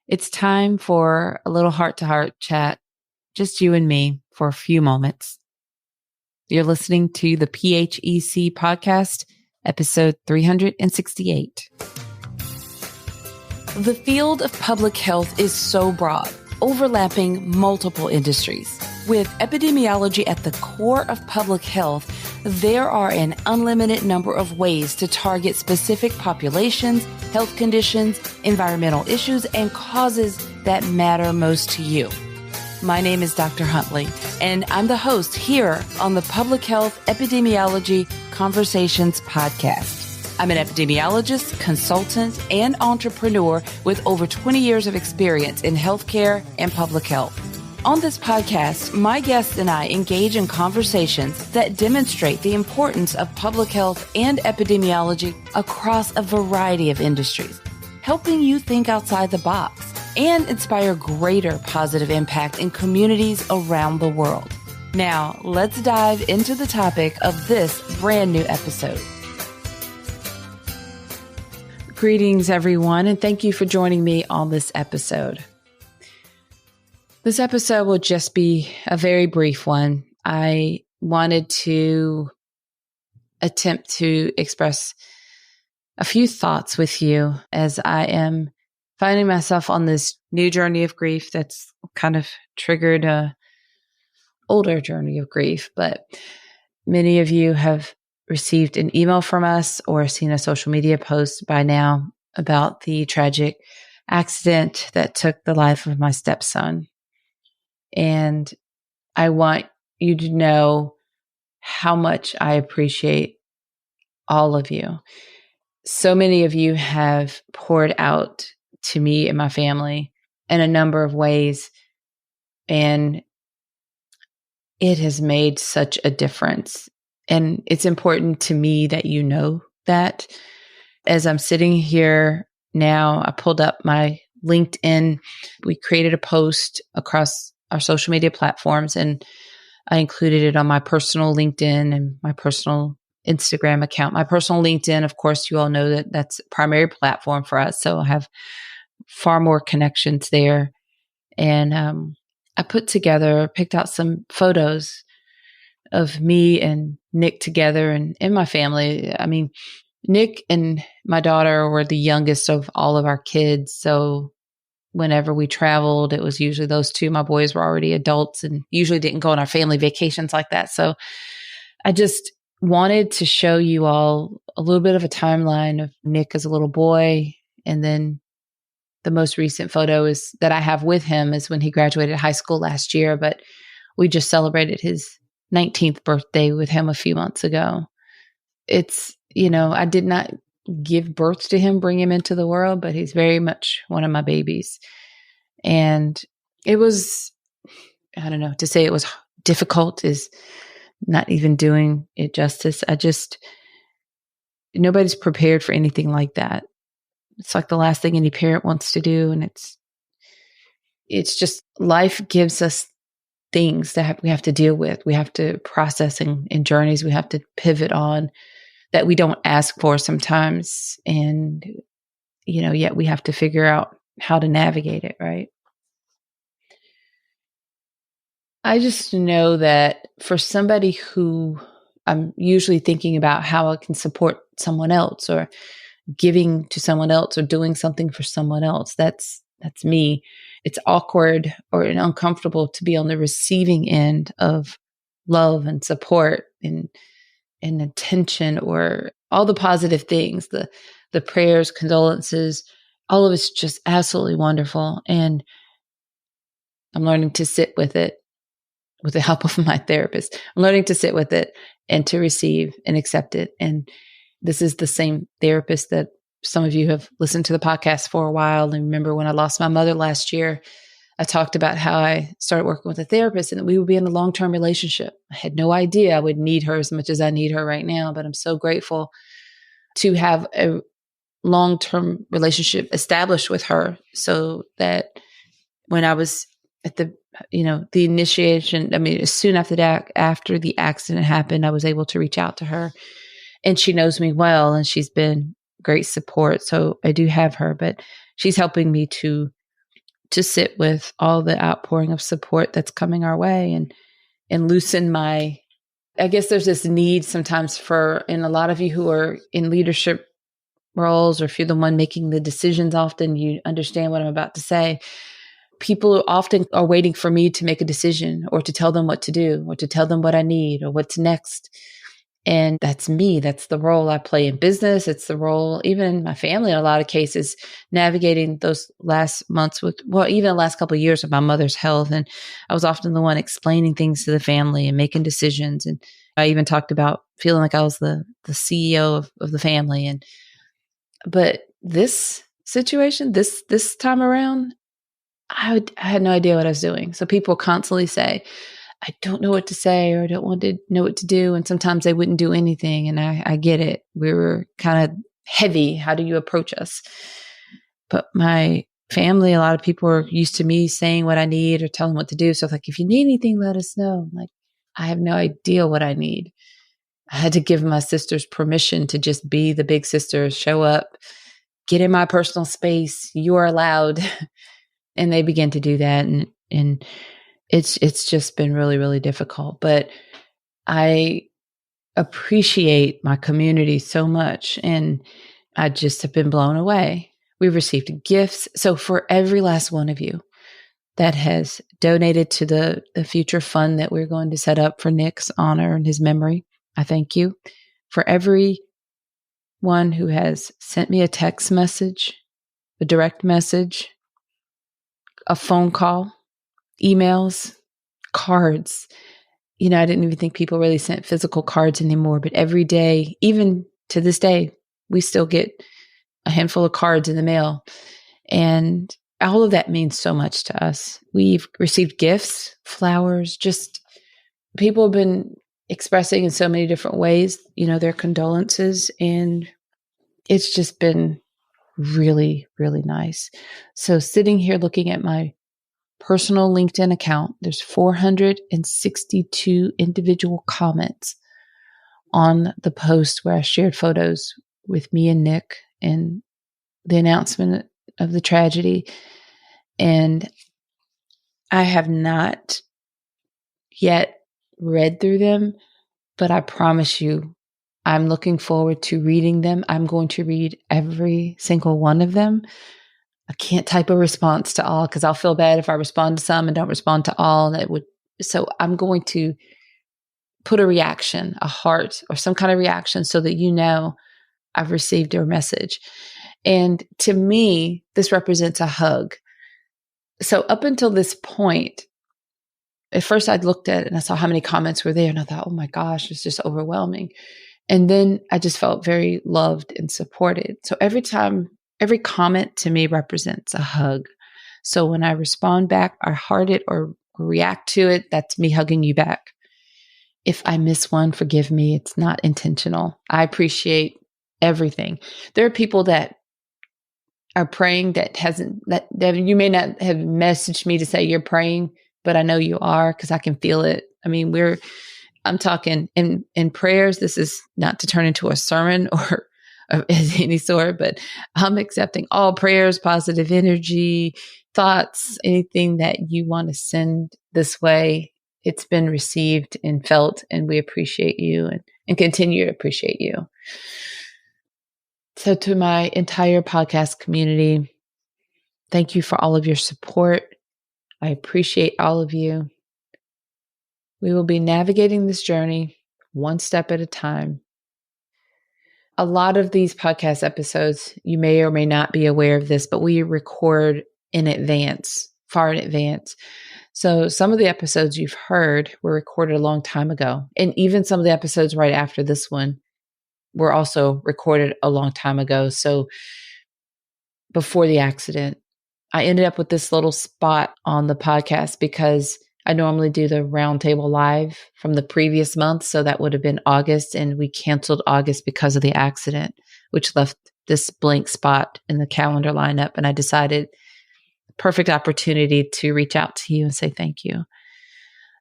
It's time for a little heart-to-heart chat, just you and me for a few moments. You're listening to the PHEC podcast, episode 368. The field of public health is so broad, overlapping multiple industries. With epidemiology at the core of public health, there are an unlimited number of ways to target specific populations, health conditions, environmental issues, and causes that matter most to you. My name is Dr. Huntley, and I'm the host here on the Public Health Epidemiology Conversations podcast. I'm an epidemiologist, consultant, and entrepreneur with over 20 years of experience in healthcare and public health. On this podcast, my guests and I engage in conversations that demonstrate the importance of public health and epidemiology across a variety of industries, helping you think outside the box and inspire greater positive impact in communities around the world. Now, let's dive into the topic of this brand new episode. Greetings, everyone, and thank you for joining me on this episode. This episode will just be a very brief one. I wanted to attempt to express a few thoughts with you as I am finding myself on this new journey of grief that's kind of triggered a older journey of grief. But many of you have received an email from us or seen a social media post by now about the tragic accident that took the life of my stepson. And I want you to know how much I appreciate all of you. So many of you have poured out to me and my family in a number of ways, and it has made such a difference. And it's important to me that you know that. As I'm sitting here now, I pulled up my LinkedIn. We created a post across our social media platforms, and I included it on my personal LinkedIn and my personal Instagram account. My personal LinkedIn, of course, you all know that that's a primary platform for us. So I have far more connections there. And I picked out some photos of me and Nick together and my family. I mean, Nick and my daughter were the youngest of all of our kids. So whenever we traveled, it was usually those two. My boys were already adults and usually didn't go on our family vacations like that. So I just wanted to show you all a little bit of a timeline of Nick as a little boy. And then the most recent photo is that I have with him is when he graduated high school last year, but we just celebrated his 19th birthday with him a few months ago. It's, I did not give birth to him, bring him into the world, but he's very much one of my babies. And it was, to say it was difficult is not even doing it justice. Nobody's prepared for anything like that. It's like the last thing any parent wants to do. And it's just life gives us things that we have to deal with. We have to process in journeys we have to pivot on that we don't ask for sometimes. And, yet we have to figure out how to navigate it, right? I just know that for somebody who I'm usually thinking about how I can support someone else or giving to someone else or doing something for someone else, that's me. It's awkward or uncomfortable to be on the receiving end of love and support and attention or all the positive things, the prayers, condolences, all of it's just absolutely wonderful. And I'm learning to sit with it with the help of my therapist. I'm learning to sit with it and to receive and accept it. And this is the same therapist that some of you have listened to the podcast for a while. And remember when I lost my mother last year, I talked about how I started working with a therapist and that we would be in a long-term relationship. I had no idea I would need her as much as I need her right now, but I'm so grateful to have a long-term relationship established with her so that when I was at the initiation, soon after the accident happened, I was able to reach out to her, and she knows me well and she's been great support. So I do have her, but she's helping me to to sit with all the outpouring of support that's coming our way and loosen my, I guess there's this need sometimes and a lot of you who are in leadership roles, or if you're the one making the decisions, often you understand what I'm about to say. People often are waiting for me to make a decision or to tell them what to do or to tell them what I need or what's next. And that's me. That's the role I play in business. It's the role, even in my family, in a lot of cases, navigating those last months even the last couple of years of my mother's health. And I was often the one explaining things to the family and making decisions. And I even talked about feeling like I was the CEO of the family. But this situation, this time around, I had no idea what I was doing. So people constantly say, I don't know what to say, or I don't want to know what to do. And sometimes they wouldn't do anything. And I get it. We were kind of heavy. How do you approach us? But my family, a lot of people are used to me saying what I need or telling what to do. So it's like, if you need anything, let us know. I'm like, I have no idea what I need. I had to give my sisters permission to just be the big sister, show up, get in my personal space. You are allowed. And they began to do that. And it's just been really, really difficult. But I appreciate my community so much. And I just have been blown away. We've received gifts. So for every last one of you that has donated to the future fund that we're going to set up for Nick's honor and his memory, I thank you. For every one who has sent me a text message, a direct message, a phone call, emails, cards. I didn't even think people really sent physical cards anymore, but every day, even to this day, we still get a handful of cards in the mail. And all of that means so much to us. We've received gifts, flowers, just people have been expressing in so many different ways, their condolences. And it's just been really, really nice. So sitting here looking at my personal LinkedIn account, there's 462 individual comments on the post where I shared photos with me and Nick and the announcement of the tragedy. And I have not yet read through them, but I promise you, I'm looking forward to reading them. I'm going to read every single one of them. I can't type a response to all because I'll feel bad if I respond to some and don't respond to all. So I'm going to put a reaction, a heart or some kind of reaction so that I've received your message. And to me, this represents a hug. So up until this point, at first I'd looked at it and I saw how many comments were there and I thought, oh my gosh, it's just overwhelming. And then I just felt very loved and supported. So every comment to me represents a hug. So when I respond back, I heart it or react to it, that's me hugging you back. If I miss one, forgive me. It's not intentional. I appreciate everything. There are people that are praying that you may not have messaged me to say you're praying, but I know you are because I can feel it. I mean, I'm talking in prayers. This is not to turn into a sermon or of any sort, but I'm accepting all prayers, positive energy, thoughts, anything that you want to send this way. It's been received and felt, and we appreciate you and continue to appreciate you. So to my entire podcast community, thank you for all of your support. I appreciate all of you. We will be navigating this journey one step at a time. A lot of these podcast episodes, you may or may not be aware of this, but we record in advance, far in advance. So some of the episodes you've heard were recorded a long time ago. And even some of the episodes right after this one were also recorded a long time ago. So before the accident, I ended up with this little spot on the podcast because I normally do the roundtable live from the previous month. So that would have been August, and we canceled August because of the accident, which left this blank spot in the calendar lineup. And I decided perfect opportunity to reach out to you and say thank you.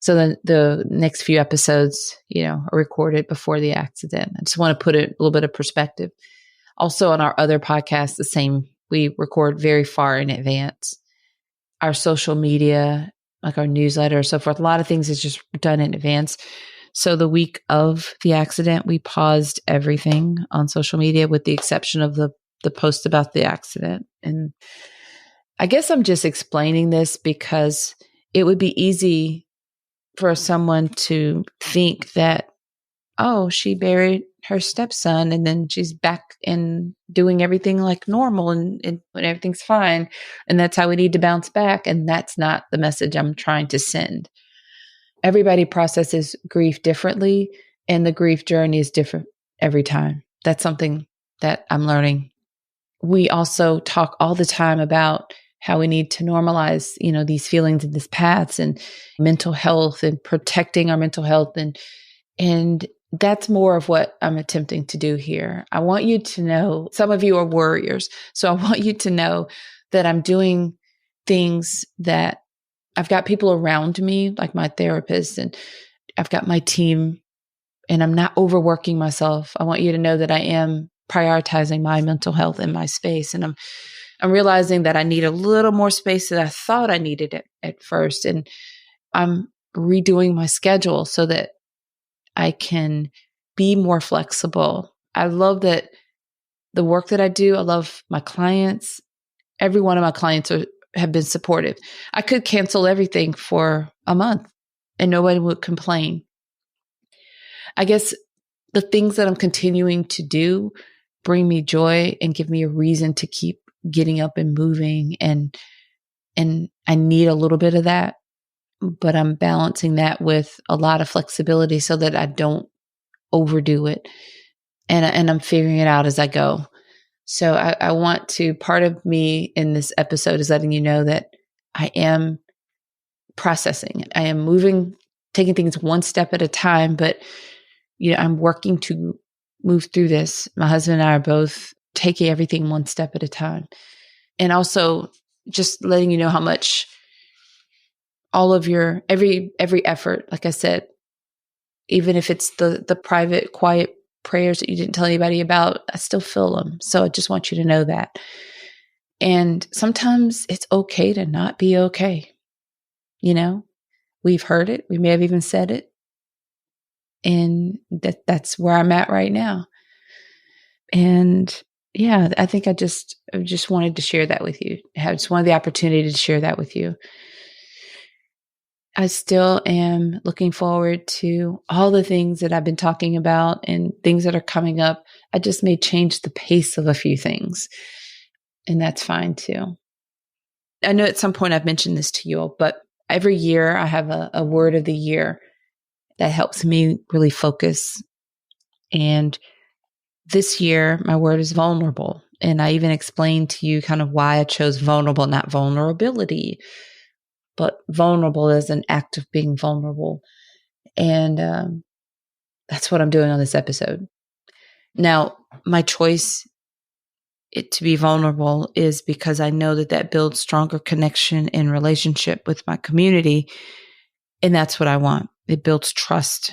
So then the next few episodes, are recorded before the accident. I just want to put a little bit of perspective. Also on our other podcast, the same, we record very far in advance. our social media, like our newsletter and so forth. A lot of things is just done in advance. So the week of the accident, we paused everything on social media with the exception of the post about the accident. And I guess I'm just explaining this because it would be easy for someone to think that, oh, she buried her stepson and then she's back and doing everything like normal and everything's fine. And that's how we need to bounce back. And that's not the message I'm trying to send. Everybody processes grief differently, and the grief journey is different every time. That's something that I'm learning. We also talk all the time about how we need to normalize, these feelings and these paths and mental health and protecting our mental health. And that's more of what I'm attempting to do here. I want you to know, some of you are worriers. So I want you to know that I'm doing things that I've got people around me, like my therapist, and I've got my team, and I'm not overworking myself. I want you to know that I am prioritizing my mental health in my space. And I'm realizing that I need a little more space than I thought I needed at first. And I'm redoing my schedule so that I can be more flexible. I love that the work that I do. I love my clients. Every one of my clients have been supportive. I could cancel everything for a month and nobody would complain. I guess the things that I'm continuing to do bring me joy and give me a reason to keep getting up and moving. And I need a little bit of that, but I'm balancing that with a lot of flexibility so that I don't overdo it. And I'm figuring it out as I go. So I want to, part of me in this episode is letting you know that I am processing. I am moving, taking things one step at a time, but I'm working to move through this. My husband and I are both taking everything one step at a time. And also just letting you know how much all of your, every effort, like I said, even if it's the private, quiet prayers that you didn't tell anybody about, I still feel them. So I just want you to know that. And sometimes it's okay to not be okay. We've heard it. We may have even said it. And that's where I'm at right now. And yeah, I think I just wanted to share that with you. I just wanted the opportunity to share that with you. I still am looking forward to all the things that I've been talking about and things that are coming up. I just may change the pace of a few things, and that's fine too. I know at some point I've mentioned this to you all, but every year I have a word of the year that helps me really focus. And this year, my word is vulnerable. And I even explained to you kind of why I chose vulnerable, not vulnerability, but vulnerable as an act of being vulnerable. And that's what I'm doing on this episode. Now, my choice to be vulnerable is because I know that builds stronger connection and relationship with my community. And that's what I want. It builds trust.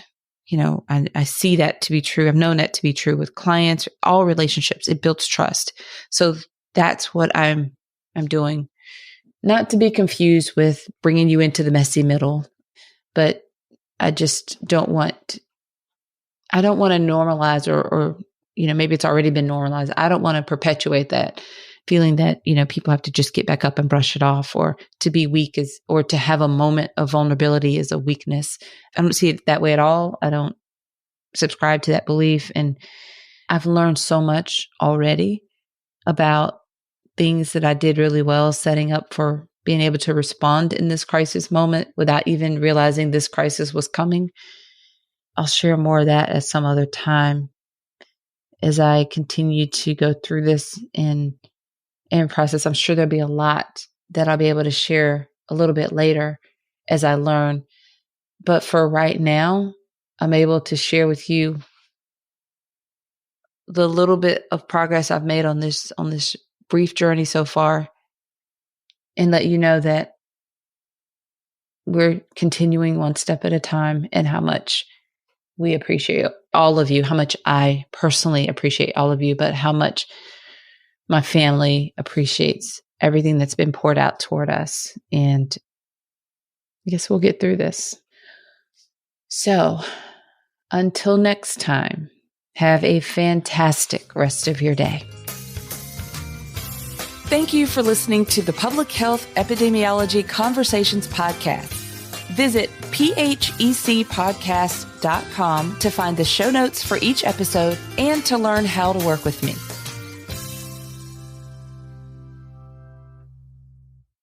I see that to be true. I've known that to be true with clients, all relationships. It builds trust. So that's what I'm doing. Not to be confused with bringing you into the messy middle, but I just don't want to normalize or maybe it's already been normalized. I don't want to perpetuate that feeling that, people have to just get back up and brush it off, or to be weak or to have a moment of vulnerability is a weakness. I don't see it that way at all. I don't subscribe to that belief. And I've learned so much already about things that I did really well, setting up for being able to respond in this crisis moment without even realizing this crisis was coming. I'll share more of that at some other time as I continue to go through this and process. I'm sure there'll be a lot that I'll be able to share a little bit later as I learn. But for right now, I'm able to share with you the little bit of progress I've made on this brief journey so far, and let you know that we're continuing one step at a time, and how much we appreciate all of you, how much I personally appreciate all of you, but how much my family appreciates everything that's been poured out toward us. And I guess we'll get through this. So until next time, have a fantastic rest of your day. Thank you for listening to the Public Health Epidemiology Conversations podcast. Visit phecpodcast.com to find the show notes for each episode and to learn how to work with me.